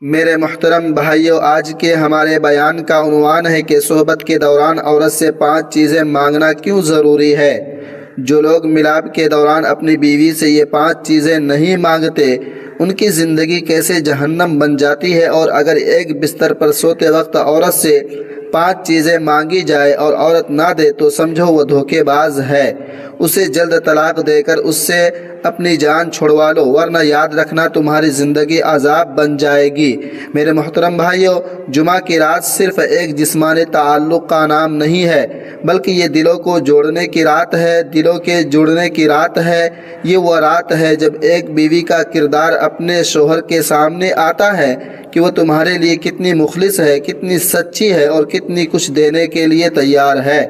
میرے محترم بھائیوں، آج کے ہمارے بیان کا عنوان ہے کہ صحبت کے دوران عورت سے 5 چیزیں مانگنا کیوں ضروری ہے۔ جو لوگ ملاپ کے دوران اپنی بیوی سے یہ 5 چیزیں نہیں مانگتے، ان کی زندگی کیسے جہنم بن جاتی ہے۔ اور اگر ایک بستر پر سوتے وقت عورت سے 5 چیزیں مانگی جائے اور عورت نہ دے تو سمجھو وہ دھوکے باز ہے۔ اسے جلد طلاق دے کر اس سے اپنی جان چھڑوا لو، ورنہ یاد رکھنا تمہاری زندگی عذاب بن جائے گی۔ میرے محترم بھائیوں، جمعہ کی رات صرف ایک جسمانی تعلق کا نام نہیں ہے، بلکہ یہ دلوں کو جوڑنے کی رات ہے، دلوں کے جڑنے کی رات ہے۔ یہ وہ رات ہے جب ایک بیوی کا کردار اپنے شوہر کے سامنے آتا ہے کہ وہ تمہارے لیے کتنی مخلص ہے، کتنی سچی ہے اور کتنی کچھ دینے کے لیے تیار ہے۔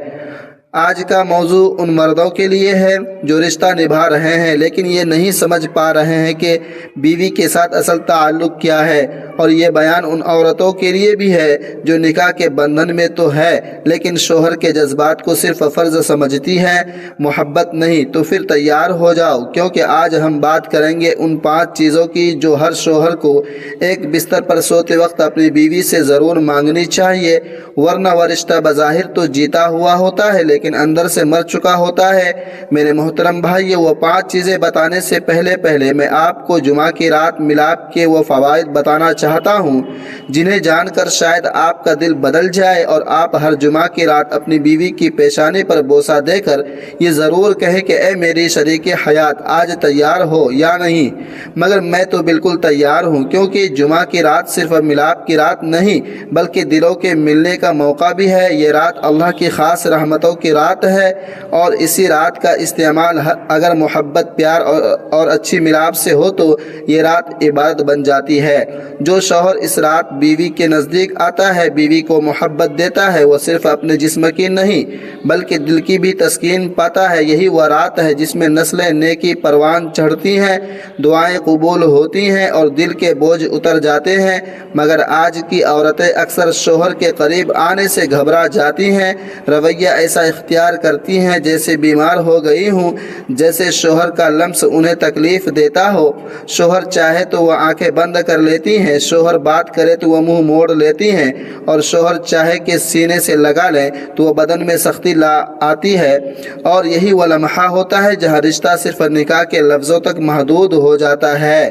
آج کا موضوع ان مردوں کے لیے ہے جو رشتہ نبھا رہے ہیں لیکن یہ نہیں سمجھ پا رہے ہیں کہ بیوی کے ساتھ اصل تعلق کیا ہے، اور یہ بیان ان عورتوں کے لیے بھی ہے جو نکاح کے بندھن میں تو ہے لیکن شوہر کے جذبات کو صرف فرض سمجھتی ہیں، محبت نہیں۔ تو پھر تیار ہو جاؤ، کیونکہ آج ہم بات کریں گے ان 5 چیزوں کی جو ہر شوہر کو ایک بستر پر سوتے وقت اپنی بیوی سے ضرور مانگنی چاہیے، ورنہ وہ رشتہ بظاہر تو جیتا ہوا ہوتا ہے لیکن اندر سے مر چکا ہوتا ہے۔ میرے محترم بھائی، وہ 5 چیزیں بتانے سے پہلے میں آپ کو جمعہ کی رات ملاپ کے وہ فوائد بتانا چاہتا ہوں جنہیں جان کر شاید آپ کا دل بدل جائے اور آپ ہر جمعہ کی رات اپنی بیوی کی پیشانی پر بوسہ دے کر یہ ضرور کہیں کہ اے میری شریک حیات، آج تیار ہو یا نہیں؟ مگر میں تو بالکل تیار ہوں، کیونکہ جمعہ کی رات صرف ملاپ کی رات نہیں بلکہ دلوں کے ملنے کا موقع بھی ہے۔ یہ رات اللہ کی خاص رحمتوں کی رات ہے، اور اسی رات کا استعمال اگر محبت، پیار اور اچھی ملاپ سے ہو تو یہ رات عبادت بن جاتی ہے۔ جو شوہر اس رات بیوی کے نزدیک آتا ہے، بیوی کو محبت دیتا ہے، وہ صرف اپنے جسم کی نہیں بلکہ دل کی بھی تسکین پاتا ہے۔ یہی وہ رات ہے جس میں نسلیں نیکی پروان چڑھتی ہیں، دعائیں قبول ہوتی ہیں اور دل کے بوجھ اتر جاتے ہیں۔ مگر آج کی عورتیں اکثر شوہر کے قریب آنے سے گھبرا جاتی ہیں، رویہ ایسا اختیار کرتی ہیں جیسے بیمار ہو گئی ہوں، جیسے شوہر کا لمس انہیں تکلیف دیتا ہو۔ شوہر چاہے تو وہ آنکھیں بند کر لیتی ہیں، شوہر بات کرے تو وہ منہ موڑ لیتی ہیں، اور شوہر چاہے کہ سینے سے لگا لیں تو وہ بدن میں سختی لا آتی ہے۔ اور یہی وہ لمحہ ہوتا ہے جہاں رشتہ صرف نکاح کے لفظوں تک محدود ہو جاتا ہے۔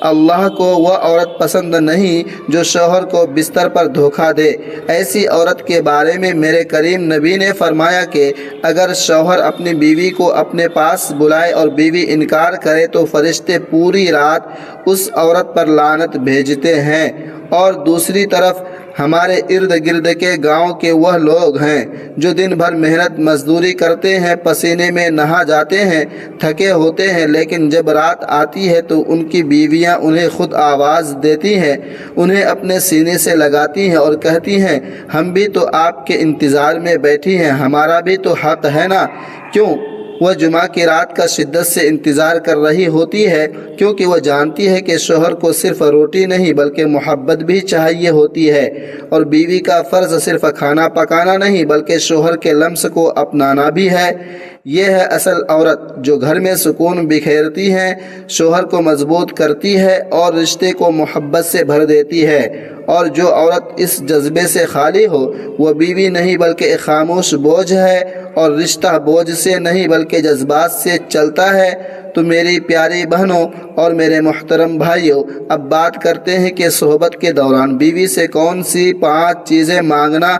اللہ کو وہ عورت پسند نہیں جو شوہر کو بستر پر دھوکہ دے۔ ایسی عورت کے بارے میں میرے کریم نبی نے فرمایا کہ اگر شوہر اپنی بیوی کو اپنے پاس بلائے اور بیوی انکار کرے تو فرشتے پوری رات اس عورت پر لعنت بھیجتے ہیں۔ اور دوسری طرف ہمارے ارد گرد کے گاؤں کے وہ لوگ ہیں جو دن بھر محنت مزدوری کرتے ہیں، پسینے میں نہا جاتے ہیں، تھکے ہوتے ہیں، لیکن جب رات آتی ہے تو ان کی بیویاں انہیں خود آواز دیتی ہیں، انہیں اپنے سینے سے لگاتی ہیں اور کہتی ہیں ہم بھی تو آپ کے انتظار میں بیٹھی ہیں، ہمارا بھی تو حق ہے نا۔ کیوں؟ وہ جمعہ کی رات کا شدت سے انتظار کر رہی ہوتی ہے، کیونکہ وہ جانتی ہے کہ شوہر کو صرف روٹی نہیں بلکہ محبت بھی چاہیے ہوتی ہے، اور بیوی کا فرض صرف کھانا پکانا نہیں بلکہ شوہر کے لمس کو اپنانا بھی ہے۔ یہ ہے اصل عورت جو گھر میں سکون بکھیرتی ہے، شوہر کو مضبوط کرتی ہے اور رشتے کو محبت سے بھر دیتی ہے۔ اور جو عورت اس جذبے سے خالی ہو وہ بیوی نہیں بلکہ ایک خاموش بوجھ ہے، اور رشتہ بوجھ سے نہیں بلکہ جذبات سے چلتا ہے۔ تو میری پیاری بہنوں اور میرے محترم بھائیوں، اب بات کرتے ہیں کہ صحبت کے دوران بیوی سے کون سی 5 چیزیں مانگنا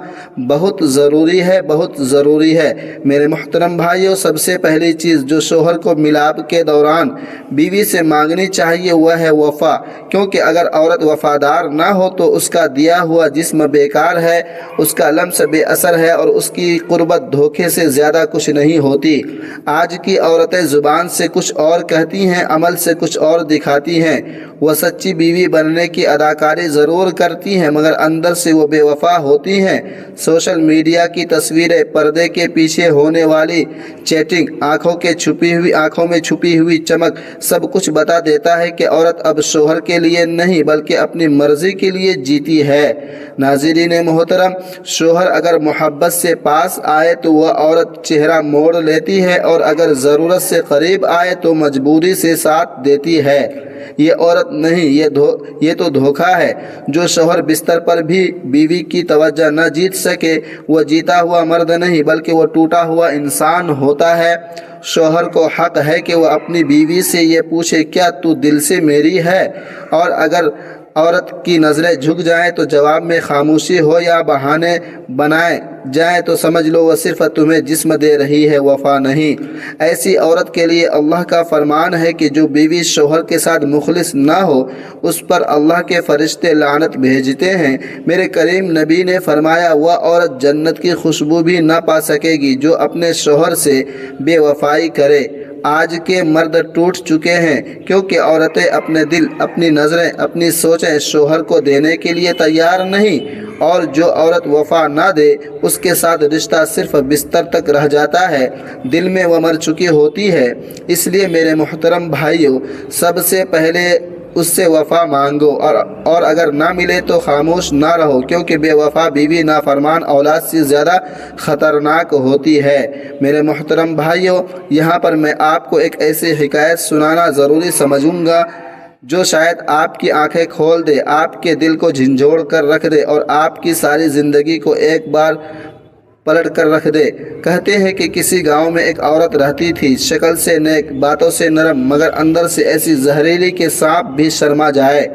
بہت ضروری ہے، بہت ضروری ہے۔ میرے محترم بھائیوں، سب سے پہلی چیز جو شوہر کو ملاپ کے دوران بیوی سے مانگنی چاہیے وہ ہے وفا، کیونکہ اگر عورت وفادار نہ ہو تو اس کا دیا ہوا جسم بیکار ہے، اس کا لمس بے اثر ہے اور اس کی قربت دھوکے سے زیادہ کچھ نہیں ہوتی۔ آج کی عورتیں زبان سے کچھ اور کہتی ہیں، عمل سے کچھ اور دکھاتی ہیں۔ وہ سچی بیوی بننے کی اداکاری ضرور کرتی ہیں مگر اندر سے وہ بے وفا ہوتی ہیں۔ سوشل میڈیا کی تصویریں، پردے کے پیچھے ہونے والی چیٹنگ، آنکھوں میں چھپی ہوئی چمک، سب کچھ بتا دیتا ہے کہ عورت اب شوہر کے لیے نہیں بلکہ اپنی مرضی کے لیے جیتی ہے۔ ناظرین محترم، شوہر اگر محبت سے پاس آئے تو وہ عورت چہرہ موڑ لیتی ہے، اور اگر ضرورت سے قریب آئے تو تو مجبوری سے ساتھ دیتی ہے۔ یہ عورت نہیں، یہ تو دھوکہ ہے۔ جو شوہر بستر پر بھی بیوی کی توجہ نہ جیت سکے وہ جیتا ہوا مرد نہیں بلکہ وہ ٹوٹا ہوا انسان ہوتا ہے۔ شوہر کو حق ہے کہ وہ اپنی بیوی سے یہ پوچھے کیا تو دل سے میری ہے، اور اگر عورت کی نظریں جھک جائیں تو جواب میں خاموشی ہو یا بہانے بنائے جائیں تو سمجھ لو وہ صرف تمہیں جسم دے رہی ہے، وفا نہیں۔ ایسی عورت کے لیے اللہ کا فرمان ہے کہ جو بیوی شوہر کے ساتھ مخلص نہ ہو اس پر اللہ کے فرشتے لعنت بھیجتے ہیں۔ میرے کریم نبی نے فرمایا وہ عورت جنت کی خوشبو بھی نہ پا سکے گی جو اپنے شوہر سے بے وفائی کرے۔ آج کے مرد ٹوٹ چکے ہیں کیونکہ عورتیں اپنے دل، اپنی نظریں، اپنی سوچیں شوہر کو دینے کے لیے تیار نہیں، اور جو عورت وفا نہ دے اس کے ساتھ رشتہ صرف بستر تک رہ جاتا ہے، دل میں وہ مر چکی ہوتی ہے۔ اس لیے میرے محترم بھائیوں، سب سے پہلے اس سے وفا مانگو، اور اگر نہ ملے تو خاموش نہ رہو، کیونکہ بے وفا بیوی نافرمان اولاد سے زیادہ خطرناک ہوتی ہے۔ میرے محترم بھائیوں، یہاں پر میں آپ کو ایک ایسی حکایت سنانا ضروری سمجھوں گا جو شاید آپ کی آنکھیں کھول دے، آپ کے دل کو جھنجھوڑ کر رکھ دے اور آپ کی ساری زندگی کو ایک بار پلٹ کر رکھ دے۔ کہتے ہیں کہ کسی گاؤں میں ایک عورت رہتی تھی، شکل سے نیک، باتوں سے نرم، مگر اندر سے ایسی زہریلی کہ سانپ بھی شرما جائے۔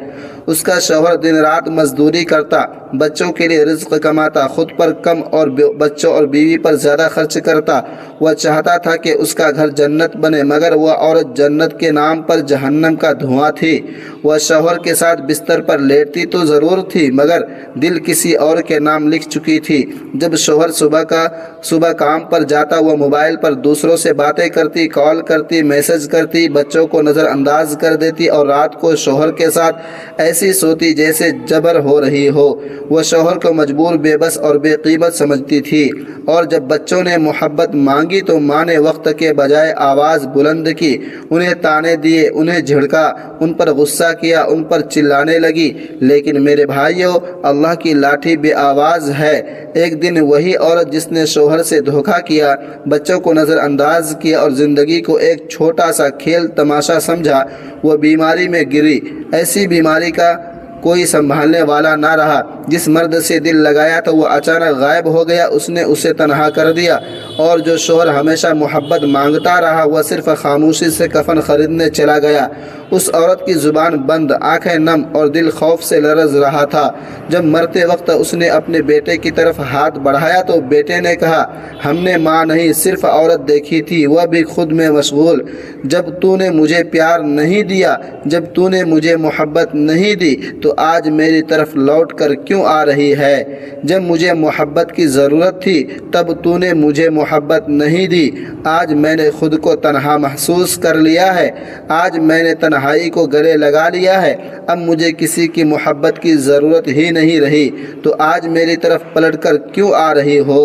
اس کا شوہر دن رات مزدوری کرتا، بچوں کے لیے رزق کماتا، خود پر کم اور بچوں اور بیوی پر زیادہ خرچ کرتا۔ وہ چاہتا تھا کہ اس کا گھر جنت بنے، مگر وہ عورت جنت کے نام پر جہنم کا دھواں تھی۔ وہ شوہر کے ساتھ بستر پر لیٹتی تو ضرور تھی مگر دل کسی اور کے نام لکھ چکی تھی۔ جب شوہر صبح کام پر جاتا وہ موبائل پر دوسروں سے باتیں کرتی، کال کرتی، میسج کرتی، بچوں کو نظر انداز کر دیتی اور رات کو شوہر کے ساتھ ایسی سوتی جیسے جبر ہو رہی ہو۔ وہ شوہر کو مجبور، بے بس اور بے قیمت سمجھتی تھی، اور جب بچوں نے محبت مانگی تو ماں نے وقت کے بجائے آواز بلند کی، انہیں تانے دیے، انہیں جھڑکا، ان پر غصہ کیا، ان پر چلانے لگی۔ لیکن میرے بھائیوں، اللہ کی لاٹھی بے آواز ہے۔ ایک دن وہی عورت جس نے شوہر سے دھوکہ کیا، بچوں کو نظر انداز کیا اور زندگی کو ایک چھوٹا سا کھیل تماشا سمجھا، وہ بیماری میں گری۔ ایسی بیماری کا کوئی سنبھالنے والا نہ رہا۔ جس مرد سے دل لگایا تو وہ اچانک غائب ہو گیا، اس نے اسے تنہا کر دیا، اور جو شوہر ہمیشہ محبت مانگتا رہا وہ صرف خاموشی سے کفن خریدنے چلا گیا۔ اس عورت کی زبان بند، آنکھیں نم اور دل خوف سے لرز رہا تھا۔ جب مرتے وقت اس نے اپنے بیٹے کی طرف ہاتھ بڑھایا تو بیٹے نے کہا، ہم نے ماں نہیں صرف عورت دیکھی تھی، وہ بھی خود میں مشغول۔ جب تو نے مجھے پیار نہیں دیا، جب تو نے مجھے محبت نہیں دی تو آج میری طرف لوٹ کر کیوں آ رہی ہے؟ جب مجھے محبت کی ضرورت تھی تب تو نے مجھے محبت نہیں دی۔ آج میں نے خود کو تنہا محسوس کر لیا ہے، آج میں نے تنہائی کو گلے لگا لیا ہے، اب مجھے کسی کی محبت کی ضرورت ہی نہیں رہی، تو آج میری طرف پلٹ کر کیوں آ رہی ہو؟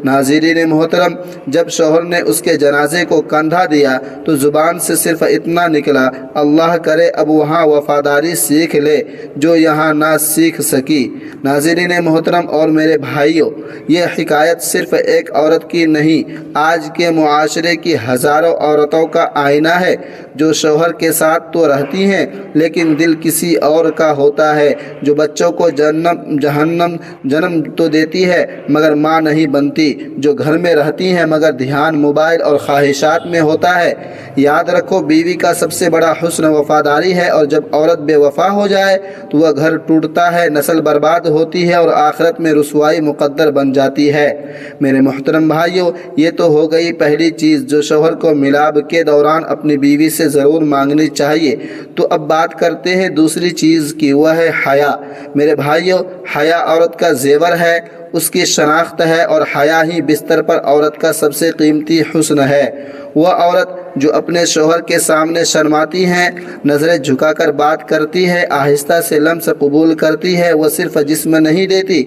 ناظرین محترم، جب شوہر نے اس کے جنازے کو کندھا دیا تو زبان سے صرف اتنا نکلا، اللہ کرے اب وہاں وفاداری سیکھ لے جو یہاں نہ سیکھ سکی۔ ناظرین محترم اور میرے بھائیوں، یہ حکایت صرف ایک عورت کی نہیں، آج کے معاشرے کی ہزاروں عورتوں کا آئینہ ہے جو شوہر کے ساتھ تو رہتی ہیں لیکن دل کسی اور کا ہوتا ہے، جو بچوں کو جنم تو دیتی ہے مگر ماں نہیں بنتی، جو گھر میں رہتی ہیں مگر دھیان موبائل اور خواہشات میں ہوتا ہے۔ یاد رکھو، بیوی کا سب سے بڑا حسن وفاداری ہے، اور جب عورت بے وفا ہو جائے تو وہ گھر ٹوٹتا ہے، نسل برباد ہوتی ہے اور آخرت میں رسوائی مقدر بن جاتی ہے۔ میرے محترم بھائیوں، یہ تو ہو گئی پہلی چیز جو شوہر کو ملاب کے دوران اپنی بیوی سے ضرور مانگنی چاہیے۔ تو اب بات کرتے ہیں دوسری چیز کی، وہ ہے حیا۔ میرے بھائیوں، حیا عورت کا زیور ہے، اس کی شناخت ہے، اور حیا ہی بستر پر عورت کا سب سے قیمتی حسن ہے۔ وہ عورت جو اپنے شوہر کے سامنے شرماتی ہے، نظریں جھکا کر بات کرتی ہے، آہستہ سے لمس قبول کرتی ہے، وہ صرف جسم نہیں دیتی،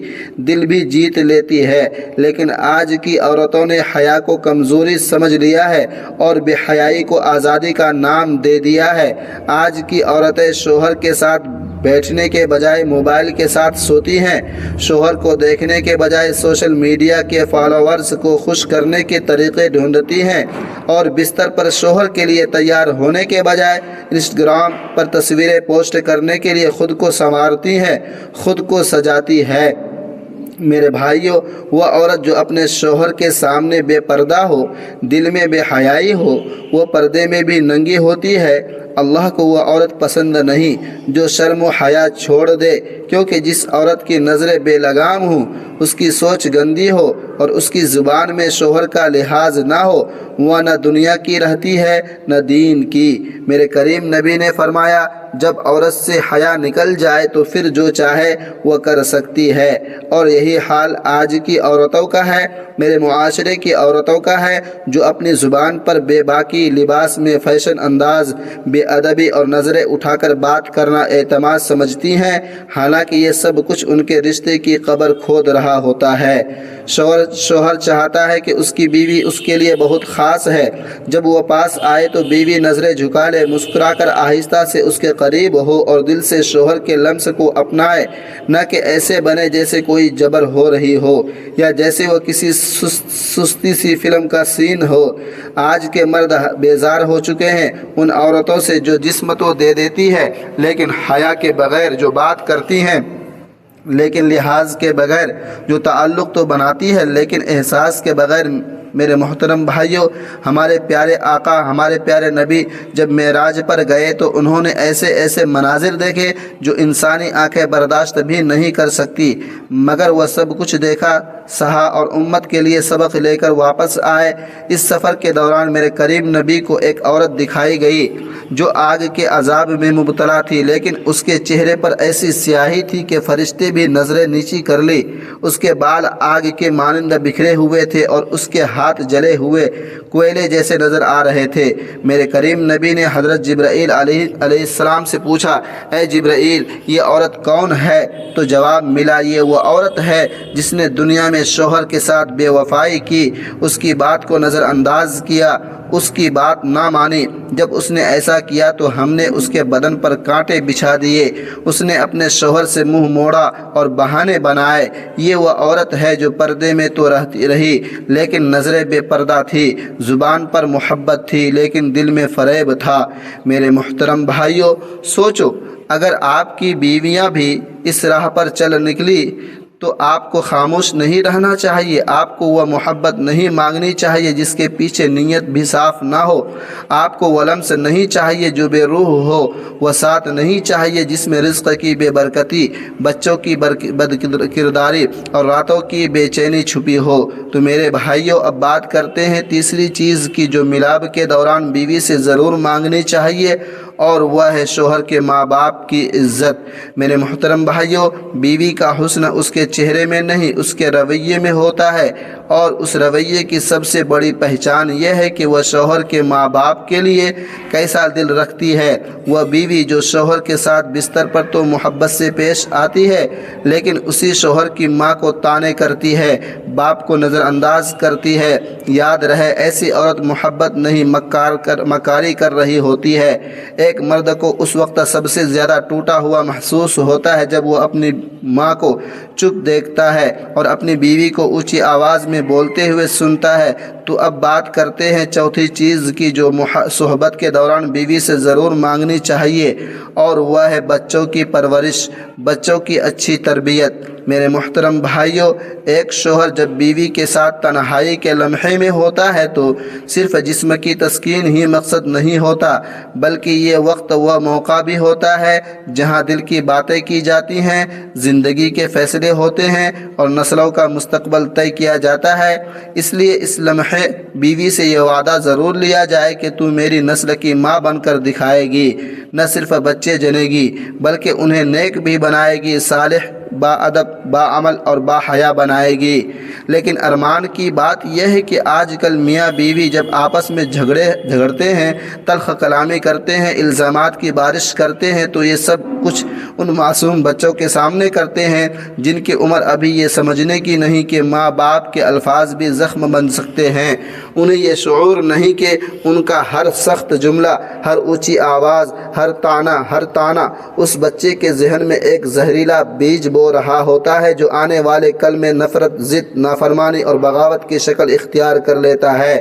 دل بھی جیت لیتی ہے۔ لیکن آج کی عورتوں نے حیا کو کمزوری سمجھ لیا ہے اور بے حیائی کو آزادی کا نام دے دیا ہے۔ آج کی عورتیں شوہر کے ساتھ بیٹھنے کے بجائے موبائل کے ساتھ سوتی ہیں، شوہر کو دیکھنے کے بجائے سوشل میڈیا کے فالوورز کو خوش کرنے کے طریقے ڈھونڈتی ہیں، اور بستر پر شوہر کے لیے تیار ہونے کے بجائے انسٹاگرام پر تصویریں پوسٹ کرنے کے لیے خود کو سنوارتی ہیں، خود کو سجاتی ہے۔ میرے بھائیوں، وہ عورت جو اپنے شوہر کے سامنے بے پردہ ہو، دل میں بے حیائی ہو، وہ پردے میں بھی ننگی ہوتی ہے۔ اللہ کو وہ عورت پسند نہیں جو شرم و حیا چھوڑ دے، کیونکہ جس عورت کی نظریں بے لگام ہوں، اس کی سوچ گندی ہو اور اس کی زبان میں شوہر کا لحاظ نہ ہو، وہ نہ دنیا کی رہتی ہے نہ دین کی۔ میرے کریم نبی نے فرمایا، جب عورت سے حیا نکل جائے تو پھر جو چاہے وہ کر سکتی ہے، اور یہی حال آج کی عورتوں کا ہے، میرے معاشرے کی عورتوں کا ہے، جو اپنی زبان پر بے باکی، لباس میں فیشن انداز، بے ادبی اور نظریں اٹھا کر بات کرنا اعتماد سمجھتی ہیں، حالانکہ یہ سب کچھ ان کے رشتے کی قبر کھود رہا ہوتا ہے۔ شوہر چاہتا ہے کہ اس کی بیوی اس کے لیے بہت خاص ہے، جب وہ پاس آئے تو بیوی نظریں جھکا لے، مسکرا کر آہستہ سے اس کے قریب ہو اور دل سے شوہر کے لمس کو اپنائے، نہ کہ ایسے بنے جیسے کوئی جبر ہو رہی ہو یا جیسے وہ کسی سستی سی فلم کا سین ہو۔ آج کے مرد بیزار ہو چکے ہیں ان عورتوں سے جو جسم تو دے دیتی ہے لیکن حیا کے بغیر جو بات کرتی ہیں، لیکن لحاظ کے بغیر جو تعلق تو بناتی ہے لیکن احساس کے بغیر۔ میرے محترم بھائیوں، ہمارے پیارے آقا، ہمارے پیارے نبی جب معراج پر گئے تو انہوں نے ایسے ایسے مناظر دیکھے جو انسانی آنکھیں برداشت بھی نہیں کر سکتی، مگر وہ سب کچھ دیکھا، سہا اور امت کے لیے سبق لے کر واپس آئے۔ اس سفر کے دوران میرے کریم نبی کو ایک عورت دکھائی گئی جو آگ کے عذاب میں مبتلا تھی، لیکن اس کے چہرے پر ایسی سیاہی تھی کہ فرشتے بھی نظریں نیچی کر لی۔ اس کے بال آگ کے مانند بکھرے ہوئے تھے اور اس کے ہاتھ جلے ہوئے کوئلے جیسے نظر آ رہے تھے۔ میرے کریم نبی نے حضرت جبرائیل علیہ السلام سے پوچھا، اے جبرائیل، یہ عورت کون ہے؟ تو جواب ملا، یہ وہ عورت ہے جس نے دنیا میں شوہر کے ساتھ بے وفائی کی، اس کی بات کو نظر انداز کیا، اس کی بات نہ مانی۔ جب اس نے ایسا کیا تو ہم نے اس کے بدن پر کانٹے بچھا دیے، اس نے اپنے شوہر سے منہ موڑا اور بہانے بنائے۔ یہ وہ عورت ہے جو پردے میں تو رہتی رہی لیکن نظریں بے پردہ تھی، زبان پر محبت تھی لیکن دل میں فریب تھا۔ میرے محترم بھائیوں، سوچو، اگر آپ کی بیویاں بھی اس راہ پر چل نکلی تو آپ کو خاموش نہیں رہنا چاہیے، آپ کو وہ محبت نہیں مانگنی چاہیے جس کے پیچھے نیت بھی صاف نہ ہو، آپ کو وہ لمس نہیں چاہیے جو بے روح ہو، وہ ساتھ نہیں چاہیے جس میں رزق کی بے برکتی، بچوں کی بد کرداری اور راتوں کی بے چینی چھپی ہو۔ تو میرے بھائیوں، اب بات کرتے ہیں تیسری چیز کی جو ملاب کے دوران بیوی سے ضرور مانگنی چاہیے، اور وہ ہے شوہر کے ماں باپ کی عزت۔ میرے محترم بھائیوں، بیوی کا حسن اس کے چہرے میں نہیں، اس کے رویے میں ہوتا ہے، اور اس رویے کی سب سے بڑی پہچان یہ ہے کہ وہ شوہر کے ماں باپ کے لیے کیسا دل رکھتی ہے۔ وہ بیوی جو شوہر کے ساتھ بستر پر تو محبت سے پیش آتی ہے لیکن اسی شوہر کی ماں کو طعنے کرتی ہے، باپ کو نظر انداز کرتی ہے، یاد رہے ایسی عورت محبت نہیں مکاری کر رہی ہوتی ہے۔ ایک مرد کو اس وقت سب سے زیادہ ٹوٹا ہوا محسوس ہوتا ہے جب وہ اپنی ماں کو چپ دیکھتا ہے اور اپنی بیوی کو اونچی آواز میں بولتے ہوئے سنتا ہے۔ تو اب بات کرتے ہیں چوتھی چیز کی جو صحبت کے دوران بیوی سے ضرور مانگنی چاہیے، اور وہ ہے بچوں کی پرورش، بچوں کی اچھی تربیت۔ میرے محترم بھائیوں، ایک شوہر جب بیوی کے ساتھ تنہائی کے لمحے میں ہوتا ہے تو صرف جسم کی تسکین ہی مقصد نہیں ہوتا، بلکہ یہ وقت وہ موقع بھی ہوتا ہے جہاں دل کی باتیں کی جاتی ہیں، زندگی کے فیصلے ہوتے ہیں اور نسلوں کا مستقبل طے کیا جاتا ہے۔ اس لیے اس لمحے بیوی سے یہ وعدہ ضرور لیا جائے کہ تو میری نسل کی ماں بن کر دکھائے گی، نہ صرف بچے جنے گی بلکہ انہیں نیک بھی بنائے گی، صالح، با ادب، با عمل اور با حیا بنائے گی۔ لیکن ارمان کی بات یہ ہے کہ آج کل میاں بیوی جب آپس میں جھگڑتے ہیں، تلخ کلامی کرتے ہیں، الزامات کی بارش کرتے ہیں تو یہ سب کچھ ان معصوم بچوں کے سامنے کرتے ہیں جن کی عمر ابھی یہ سمجھنے کی نہیں کہ ماں باپ کے الفاظ بھی زخم بن سکتے ہیں۔ انہیں یہ شعور نہیں کہ ان کا ہر سخت جملہ، ہر اونچی آواز، ہر طعنہ اس بچے کے ذہن میں ایک زہریلا بیج بو رہا ہوتا ہے جو آنے والے کل میں نفرت، ضد، نافرمانی اور بغاوت کی شکل اختیار کر لیتا ہے۔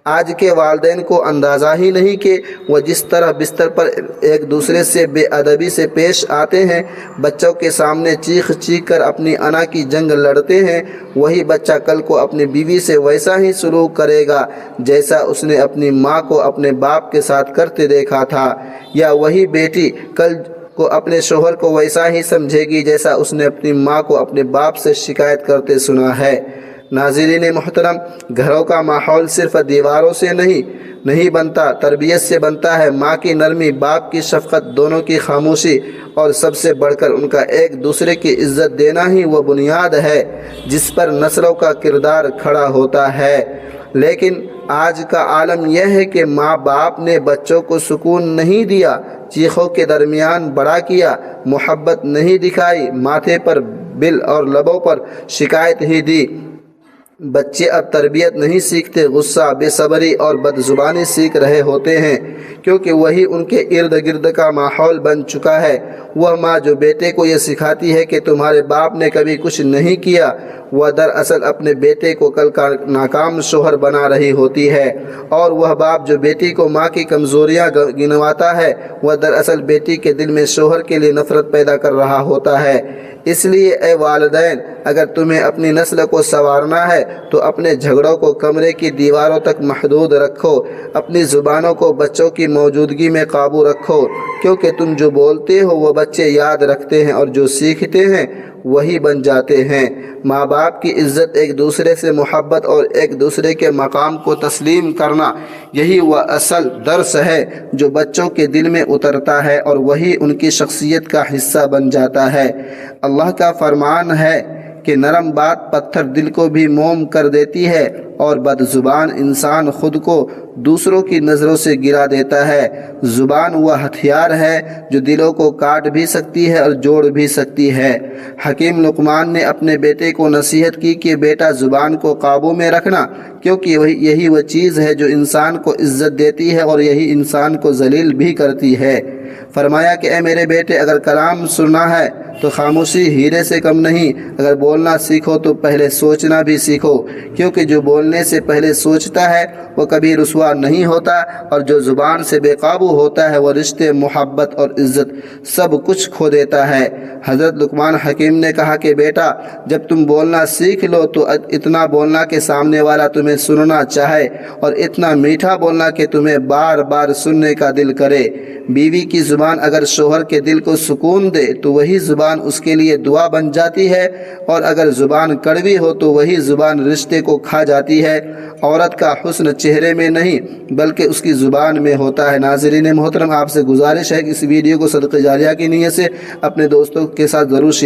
آج کے والدین کو اندازہ ہی نہیں کہ وہ جس طرح بستر پر ایک دوسرے سے بے ادبی سے پیش آتے ہیں، بچوں کے سامنے چیخ چیخ کر اپنی انا کی جنگ لڑتے ہیں، وہی بچہ کل کو اپنی بیوی سے ویسا ہی سلوک کرے گا جیسا اس نے اپنی ماں کو اپنے باپ کے ساتھ کرتے دیکھا تھا، یا وہی بیٹی کل کو اپنے شوہر کو ویسا ہی سمجھے گی جیسا اس نے اپنی ماں کو اپنے باپ سے شکایت کرتے سنا ہے۔ ناظرین محترم، گھروں کا ماحول صرف دیواروں سے نہیں بنتا، تربیت سے بنتا ہے۔ ماں کی نرمی، باپ کی شفقت، دونوں کی خاموشی اور سب سے بڑھ کر ان کا ایک دوسرے کی عزت دینا ہی وہ بنیاد ہے جس پر نسلوں کا کردار کھڑا ہوتا ہے۔ لیکن آج کا عالم یہ ہے کہ ماں باپ نے بچوں کو سکون نہیں دیا، چیخوں کے درمیان بڑا کیا، محبت نہیں دکھائی، ماتھے پر بل اور لبوں پر شکایت ہی دی۔ بچے اب تربیت نہیں سیکھتے، غصہ، بے صبری اور بدزبانی سیکھ رہے ہوتے ہیں، کیونکہ وہی ان کے ارد گرد کا ماحول بن چکا ہے۔ وہ ماں جو بیٹے کو یہ سکھاتی ہے کہ تمہارے باپ نے کبھی کچھ نہیں کیا، وہ دراصل اپنے بیٹے کو کل کا ناکام شوہر بنا رہی ہوتی ہے، اور وہ باپ جو بیٹی کو ماں کی کمزوریاں گنواتا ہے، وہ دراصل بیٹی کے دل میں شوہر کے لیے نفرت پیدا کر رہا ہوتا ہے۔ اس لیے اے والدین، اگر تمہیں اپنی نسل کو سنوارنا ہے تو اپنے جھگڑوں کو کمرے کی دیواروں تک محدود رکھو، اپنی زبانوں کو بچوں کی موجودگی میں قابو رکھو، کیونکہ تم جو بولتے ہو وہ بچے یاد رکھتے ہیں، اور جو سیکھتے ہیں وہی بن جاتے ہیں۔ ماں باپ کی عزت، ایک دوسرے سے محبت اور ایک دوسرے کے مقام کو تسلیم کرنا، یہی وہ اصل درس ہے جو بچوں کے دل میں اترتا ہے اور وہی ان کی شخصیت کا حصہ بن جاتا ہے۔ اللہ کا فرمان ہے کہ نرم بات پتھر دل کو بھی موم کر دیتی ہے، اور بد زبان انسان خود کو دوسروں کی نظروں سے گرا دیتا ہے۔ زبان وہ ہتھیار ہے جو دلوں کو کاٹ بھی سکتی ہے اور جوڑ بھی سکتی ہے۔ حکیم لقمان نے اپنے بیٹے کو نصیحت کی کہ بیٹا، زبان کو قابو میں رکھنا، کیونکہ یہی وہ چیز ہے جو انسان کو عزت دیتی ہے اور یہی انسان کو ذلیل بھی کرتی ہے۔ فرمایا کہ اے میرے بیٹے، اگر کلام سننا ہے تو خاموشی ہیرے سے کم نہیں، اگر بولنا سیکھو تو پہلے سوچنا بھی سیکھو، کیونکہ جو بولنے سے پہلے سوچتا ہے وہ کبھی رسوا نہیں ہوتا، اور جو زبان سے بے قابو ہوتا ہے وہ رشتے، محبت اور عزت سب کچھ کھو دیتا ہے۔ حضرت لقمان حکیم نے کہا کہ بیٹا، جب تم بولنا سیکھ لو تو اتنا بولنا کہ سامنے والا تمہیں سننا چاہے، اور اتنا میٹھا بولنا کہ تمہیں بار بار سننے کا دل کرے۔ بیوی کی زبان اگر شوہر کے دل کو سکون دے تو وہی زبان اس کے لیے دعا بن جاتی ہے، اور اگر زبان کڑوی ہو تو وہی زبان رشتے کو کھا جاتی ہے۔ عورت کا حسن چہرے میں نہیں بلکہ اس کی زبان میں ہوتا ہے۔ ناظرین محترم، آپ سے گزارش ہے کہ اس ویڈیو کو صدقہ جاریہ کی نیت سے اپنے دوستوں کے ساتھ ضرور شیئر